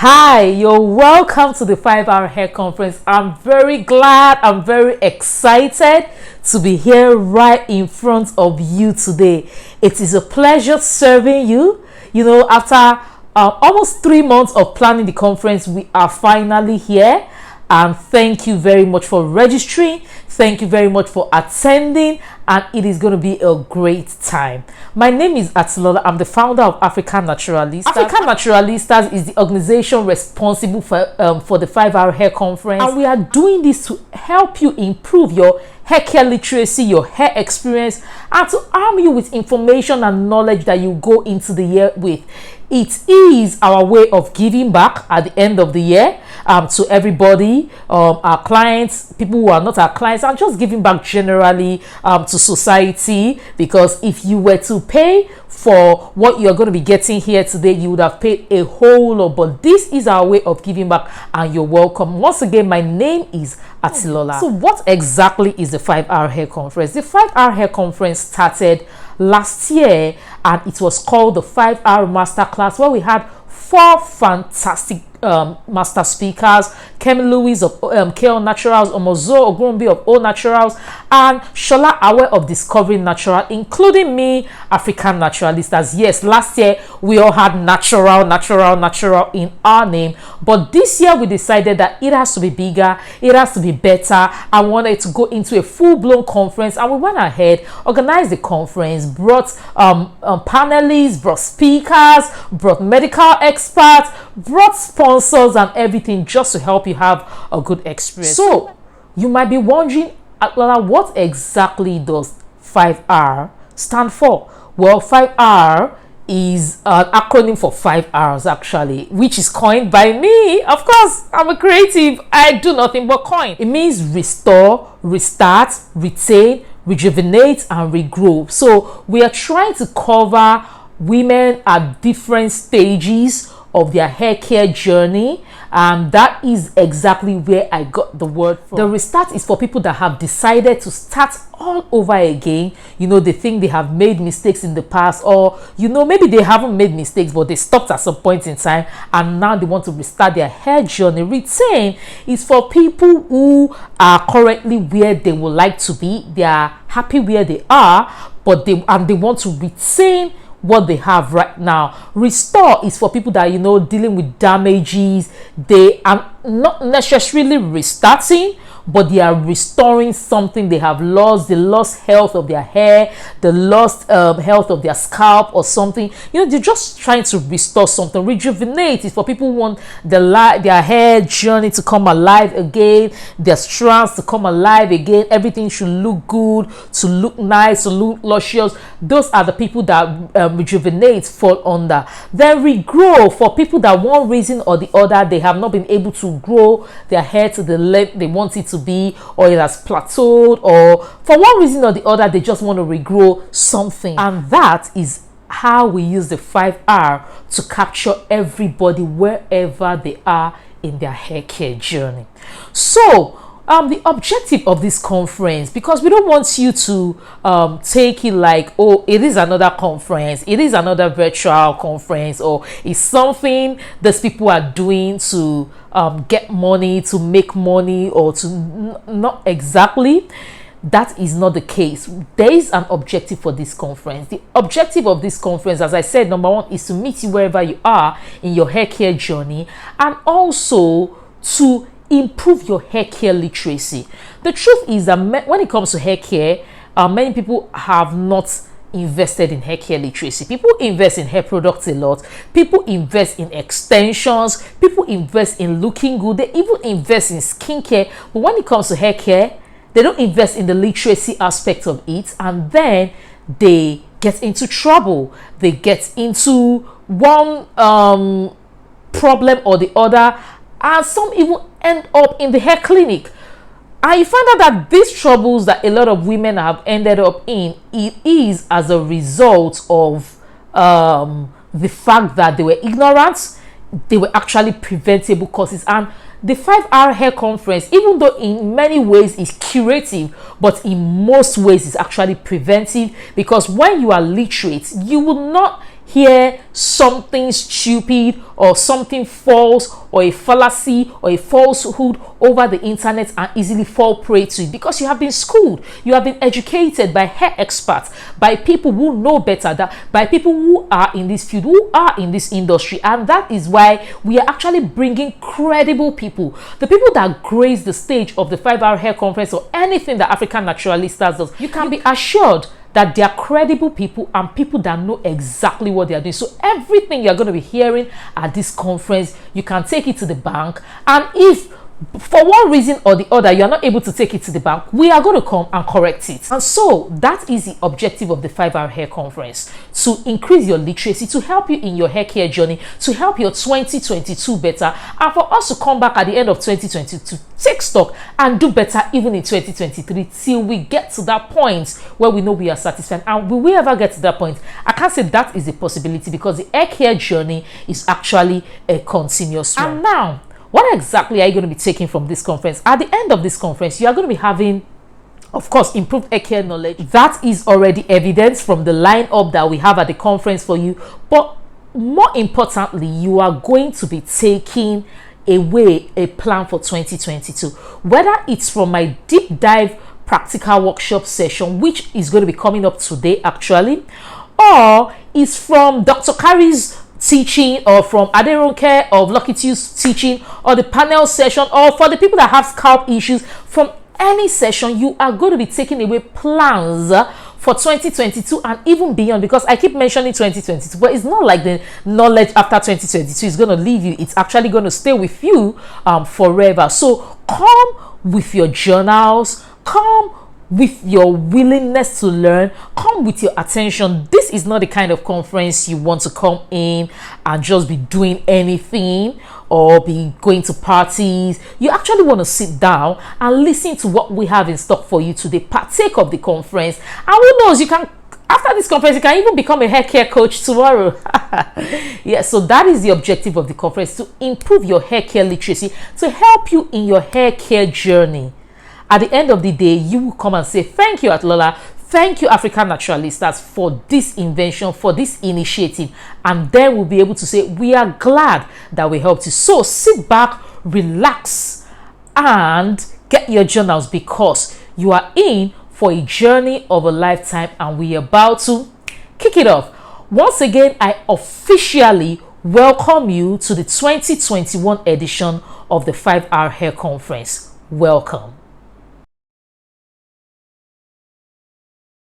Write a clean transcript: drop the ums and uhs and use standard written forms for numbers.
Hi, you're welcome to the 5-hour hair conference. I'm very glad, I'm very excited to be here right in front of you today. It is a pleasure serving you. After almost 3 months of planning the conference, we are finally here. And thank you very much for registering. Thank you very much for attending, and it is going to be a great time. My name is Atilola. I'm the founder of African Naturalistas. African Naturalistas is the organization responsible for the 5-hour hair conference, and we are doing this to help you improve your hair care literacy, your hair experience, and to arm you with information and knowledge that you go into the year with. It is our way of giving back at the end of the year to everybody, our clients, people who are not our clients, and just giving back generally to society. Because if you were to pay for what you're going to be getting here today, you would have paid a whole lot. But this is our way of giving back, and you're welcome. Once again, my name is Atilola. So what exactly is the 5-hour hair conference? The 5-hour hair conference started last year, and it was called the 5-hour masterclass, where we had 4 fantastic master speakers: Kemi Lewis of KO Naturals, Omozo Ogunbi of O Naturals, and Shola Awe of Discovering Natural, including me, African Naturalistas. Yes, last year we all had natural in our name, but this year we decided that it has to be bigger, it has to be better. I wanted to go into a full-blown conference, and we went ahead, organized the conference, brought panelists, brought speakers, brought medical experts, brought sponsors and everything, just to help you have a good experience. So you might be wondering, what exactly does 5R stand for? Well, 5R is an acronym for 5 hours, actually, which is coined by me. Of course, I'm a creative. I do nothing but coin. It means restore, restart, retain, rejuvenate, and regrow. So we are trying to cover women at different stages of their hair care journey, and that is exactly where I got the word from. The restart is for people that have decided to start all over again. They think they have made mistakes in the past, or maybe they haven't made mistakes, but they stopped at some point in time, and now they want to restart their hair journey. Retain is for people who are currently where they would like to be. They are happy where they are, but they want to retain what they have right now. Restore is for people that dealing with damages. They are not necessarily restarting, but they are restoring something they have lost. They lost health of their hair, they lost health of their scalp or something. They're just trying to restore something. Rejuvenate is for people who want their hair journey to come alive again, their strands to come alive again. Everything should look good, to look nice, to look luscious. Those are the people that rejuvenate fall under. Then regrow, for people that one reason or the other, they have not been able to grow their hair to the length they want it to be, or it has plateaued, or for one reason or the other, they just want to regrow something. And that is how we use the 5R to capture everybody wherever they are in their hair care journey. So the objective of this conference, because we don't want you to take it like, oh, it is another conference, it is another virtual conference, or it's something these people are doing to get money, to make money, or to not exactly. That is not the case. There is an objective for this conference. The objective of this conference, as I said, number 1, is to meet you wherever you are in your hair care journey, and also to improve your hair care literacy. The truth is that when it comes to hair care, many people have not invested in hair care literacy. People invest in hair products a lot. People invest in extensions. People invest in looking good. They even invest in skincare. But when it comes to hair care, they don't invest in the literacy aspect of it, and then they get into trouble. They get into one problem or the other, and some even end up in the hair clinic. And you find out that these troubles that a lot of women have ended up in, it is as a result of the fact that they were ignorant. They were actually preventable causes. And the 5-hour hair conference, even though in many ways is curative, but in most ways is actually preventive, because when you are literate, you will not hear something stupid or something false or a fallacy or a falsehood over the internet and easily fall prey to it, because you have been schooled, you have been educated by hair experts, by people who know better, by people who are in this field, who are in this industry. And that is why we are actually bringing credible people, the people that grace the stage of the 5-hour hair conference or anything that African Naturalistas does. You can be assured that they are credible people and people that know exactly what they are doing. So everything you're going to be hearing at this conference, you can take it to the bank. And if for one reason or the other you are not able to take it to the bank, we are going to come and correct it. And so that is the objective of the 5-hour hair conference, to increase your literacy, to help you in your hair care journey, to help your 2022 better, and for us to come back at the end of 2022 to take stock and do better even in 2023, till we get to that point where we know we are satisfied. And will we ever get to that point? I can't say that is a possibility, because the hair care journey is actually a continuous one. And now, what exactly are you going to be taking from this conference? At the end of this conference, you are going to be having, of course, improved hair care knowledge. That is already evidence from the lineup that we have at the conference for you. But more importantly, you are going to be taking away a plan for 2022. Whether it's from my deep dive practical workshop session, which is going to be coming up today actually, or it's from Dr. Carrie's teaching, or from Aderonke of Lucky Tues's teaching, or the panel session, or for the people that have scalp issues, from any session, you are going to be taking away plans for 2022 and even beyond. Because I keep mentioning 2022, but it's not like the knowledge after 2022 is going to leave you. It's actually going to stay with you forever. So come with your journals, come with your willingness to learn, come with your attention. This is not the kind of conference you want to come in and just be doing anything or be going to parties. You actually want to sit down and listen to what we have in stock for you today, partake of the conference, and who knows, you can, after this conference, you can even become a hair care coach tomorrow. Yeah, so that is the objective of the conference, to improve your hair care literacy, to help you in your hair care journey. At the end of the day, you will come and say, thank you, Atilola, thank you, African Naturalistas, for this invention, for this initiative. And then we'll be able to say, we are glad that we helped you. So sit back, relax, and get your journals, because you are in for a journey of a lifetime, and we are about to kick it off. Once again, I officially welcome you to the 2021 edition of the 5-hour hair conference. Welcome.